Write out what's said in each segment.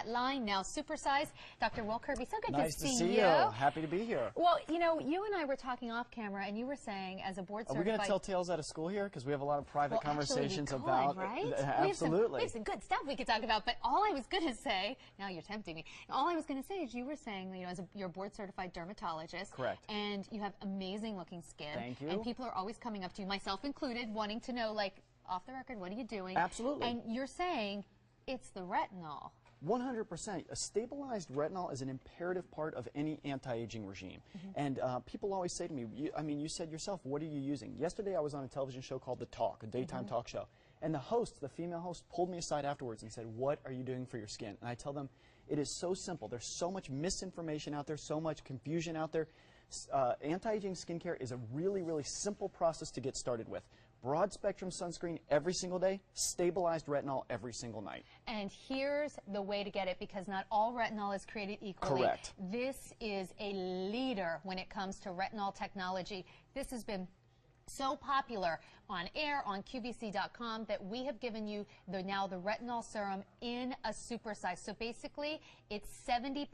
that line now. Supersize. Dr. Will Kirby, so good nice to see you. Happy to be here. Well, you know, you and I were talking off camera, and you were saying, as a board certified... Are we going to tell tales out of school here? Because we have a lot of private conversations actually, about... right? Absolutely. We have some good stuff we could talk about, but all I was going to say... Now you're tempting me. All I was going to say is you were saying, you know, you're a board certified dermatologist. Correct. And you have amazing looking skin. Thank you. And people are always coming up to you, myself included, wanting to know, like, off the record, what are you doing? Absolutely. And you're saying it's the retinol. 100%. A stabilized retinol is an imperative part of any anti-aging regime. And people always say to me, you said yourself, what are you using? Yesterday I was on a television show called The Talk, a daytime talk show. And the host, the female host, pulled me aside afterwards and said, what are you doing for your skin? And I tell them, it is so simple. There's so much misinformation out there, so much confusion out there. Anti-aging skincare is a really, really simple process to get started with. Broad spectrum sunscreen every single day, stabilized retinol every single night. And here's the way to get it, because not all retinol is created equally. Correct. This is a leader when it comes to retinol technology. This has been so popular on air, on QVC.com, that we have given you now the retinol serum in a supersize. So basically, it's 70%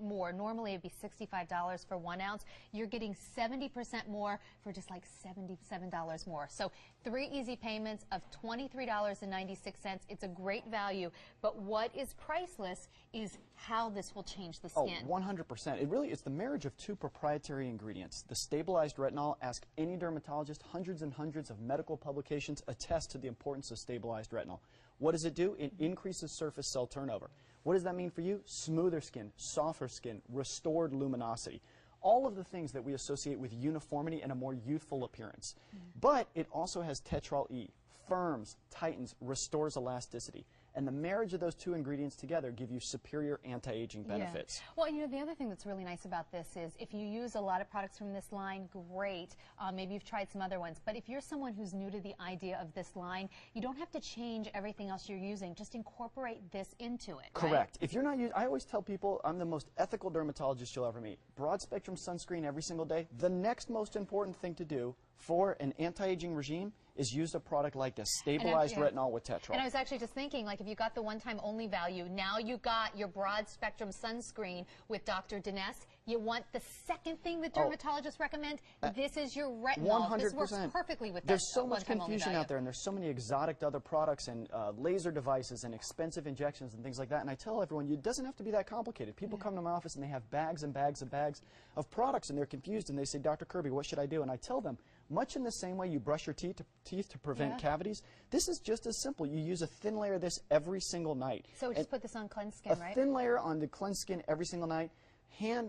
more. Normally, it'd be $65 for 1 ounce. You're getting 70% more for just like $77 more. So 3 easy payments of $23.96. It's a great value. But what is priceless is how this will change the skin. Oh, 100%. It's the marriage of 2 proprietary ingredients. The stabilized retinol, ask any dermatologist, hundreds and hundreds of medical publications attest to the importance of stabilized retinol. What does it do? It increases surface cell turnover. What does that mean for you? Smoother skin, softer skin, restored luminosity. All of the things that we associate with uniformity and a more youthful appearance. But it also has tetrol E, firms, tightens, restores elasticity. And the marriage of those 2 ingredients together give you superior anti-aging benefits. Yeah. Well, you know, the other thing that's really nice about this is if you use a lot of products from this line, great. Maybe you've tried some other ones. But if you're someone who's new to the idea of this line, you don't have to change everything else you're using. Just incorporate this into it. Correct. Right? If you're not using, I always tell people I'm the most ethical dermatologist you'll ever meet. Broad spectrum sunscreen every single day. The next most important thing to do for an anti-aging regime is use a product like this, stabilized retinol with tetrol. And I was actually just thinking, like, if you got the one-time only value, now you got your broad spectrum sunscreen with Dr. Deness. You want the second thing that dermatologists recommend? This is your retinol. 100%. This works perfectly with that. There's so much confusion out there, and there's so many exotic other products and laser devices and expensive injections and things like that. And I tell everyone, it doesn't have to be that complicated. People come to my office and they have bags and bags and bags of products, and they're confused, and they say, Dr. Kirby, what should I do? And I tell them, much in the same way you brush your teeth to prevent cavities, this is just as simple. You use a thin layer of this every single night. So just put this on cleansed skin, right? A thin layer on the cleansed skin every single night.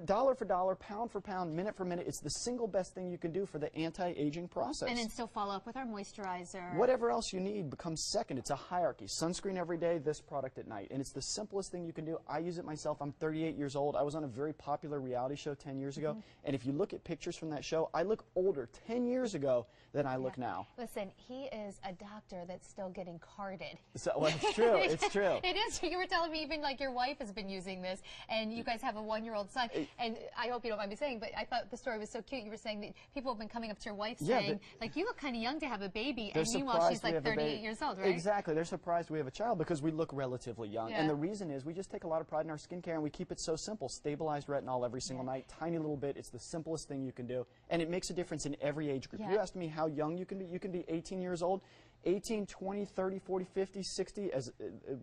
Dollar for dollar, pound for pound, minute for minute. It's the single best thing you can do for the anti-aging process. And then still follow up with our moisturizer. Whatever else you need becomes second. It's a hierarchy. Sunscreen every day, this product at night. And it's the simplest thing you can do. I use it myself. I'm 38 years old. I was on a very popular reality show 10 years ago. And if you look at pictures from that show, I look older 10 years ago than I look now. Listen, he is a doctor that's still getting carded. So, well, it's true. It's true. It is. You were telling me even like your wife has been using this, and you guys have a 1-year-old son. And I hope you don't mind me saying, but I thought the story was so cute. You were saying that people have been coming up to your wife saying, like, you look kind of young to have a baby, and meanwhile she's like 38 years old, right? Exactly. They're surprised we have a child because we look relatively young. And the reason is we just take a lot of pride in our skincare, and we keep it so simple. Stabilized retinol every single night, tiny little bit. It's the simplest thing you can do, and it makes a difference in every age group. You asked me how young you can be. You can be 18 years old. 18, 20, 30, 40, 50, 60.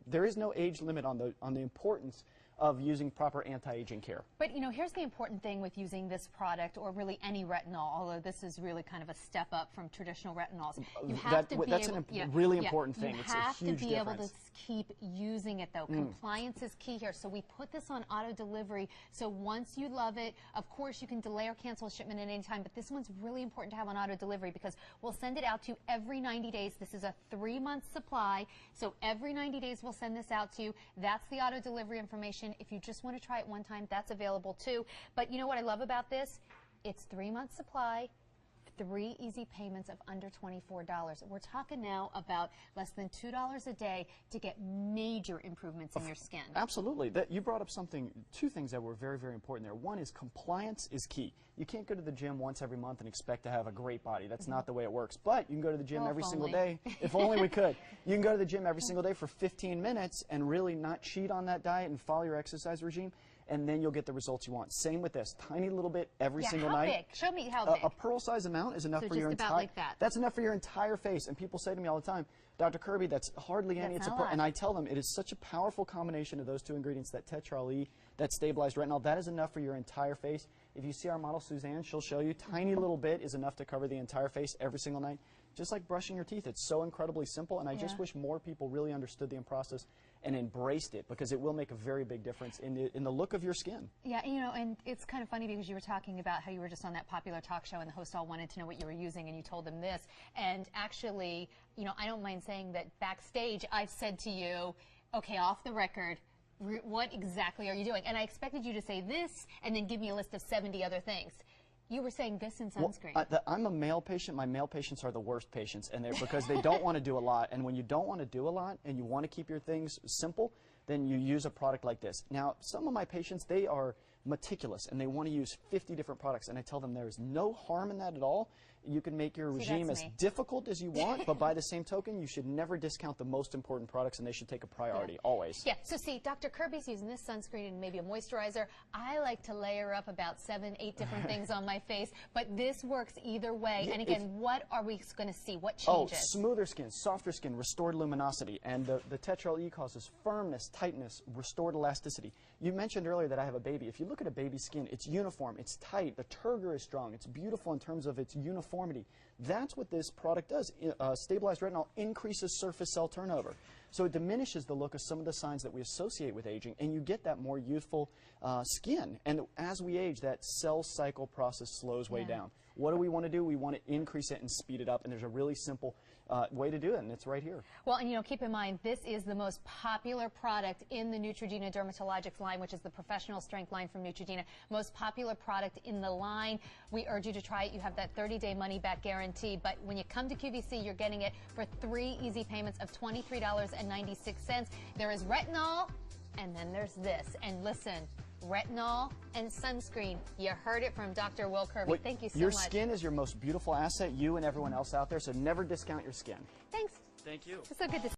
There is no age limit on the importance of using proper anti-aging care. But, you know, here's the important thing with using this product, or really any retinol, although this is really kind of a step up from traditional retinols. You have to be that's able, a really important thing. It's a huge difference. You have to be able to keep using it, though. Compliance is key here. So we put this on auto delivery. So once you love it, of course, you can delay or cancel shipment at any time. But this one's really important to have on auto delivery because we'll send it out to you every 90 days. This is a 3-month supply. So every 90 days, we'll send this out to you. That's the auto delivery information. If you just want to try it one time, that's available too. But you know what I love about this? It's 3-month supply, 3 easy payments of under $24. We're talking now about less than $2 a day to get major improvements in your skin. Absolutely. You brought up two things that were very, very important there. One is compliance is key. You can't go to the gym once every month and expect to have a great body. That's not the way it works. But you can go to the gym every single day. If only we could. You can go to the gym every single day for 15 minutes and really not cheat on that diet and follow your exercise regime, and then you'll get the results you want. Same with this. Tiny little bit every single night. How big? Show me how big. A pearl size amount is enough for your entire. Like that. That's enough for your entire face. And people say to me all the time, Dr. Kirby, that's hardly any. It's a pearl. And I tell them it is such a powerful combination of those two ingredients, that tetraol E, that stabilized retinol. That is enough for your entire face. If you see our model Suzanne, she'll show you tiny little bit is enough to cover the entire face every single night. Just like brushing your teeth. It's so incredibly simple, and I just wish more people really understood the process and embraced it, because it will make a very big difference in the look of your skin. Yeah, you know, and it's kind of funny because you were talking about how you were just on that popular talk show and the host all wanted to know what you were using, and you told them this. And actually, you know, I don't mind saying that backstage I've said to you, okay, off the record, what exactly are you doing? And I expected you to say this and then give me a list of 70 other things. You were saying this in sunscreen. Well, I'm a male patient. My male patients are the worst patients, and because they don't want to do a lot. And when you don't want to do a lot and you want to keep your things simple, then you use a product like this. Now, some of my patients, they are meticulous, and they want to use 50 different products, and I tell them there is no harm in that at all. You can make your regime as difficult as you want, but by the same token, you should never discount the most important products, and they should take a priority, always. Yeah, so see, Dr. Kirby's using this sunscreen and maybe a moisturizer. I like to layer up about 7, 8 different things on my face, but this works either way. And again, what are we going to see? What changes? Oh, smoother skin, softer skin, restored luminosity, and the tetraol E causes firmness, tightness, restored elasticity. You mentioned earlier that I have a baby. If you look at a baby's skin, it's uniform, it's tight, the turgor is strong, it's beautiful in terms of its uniformity. That's what this product does. Stabilized retinol increases surface cell turnover. So it diminishes the look of some of the signs that we associate with aging, and you get that more youthful skin. And as we age, that cell cycle process slows way down. What do we want to do? We want to increase it and speed it up, and there's a really simple way to do it, and it's right here. Well, and you know, keep in mind, this is the most popular product in the Neutrogena Dermatologics line, which is the professional strength line from Neutrogena. Most popular product in the line. We urge you to try it. You have that 30-day money-back guarantee, but when you come to QVC, you're getting it for 3 easy payments of $23.96. There is retinol, and then there's this. And listen, retinol and sunscreen. You heard it from Dr. Will Kirby. Well, thank you so much. Your skin is your most beautiful asset, you and everyone else out there, so never discount your skin. Thanks. Thank you. It's so good to see you.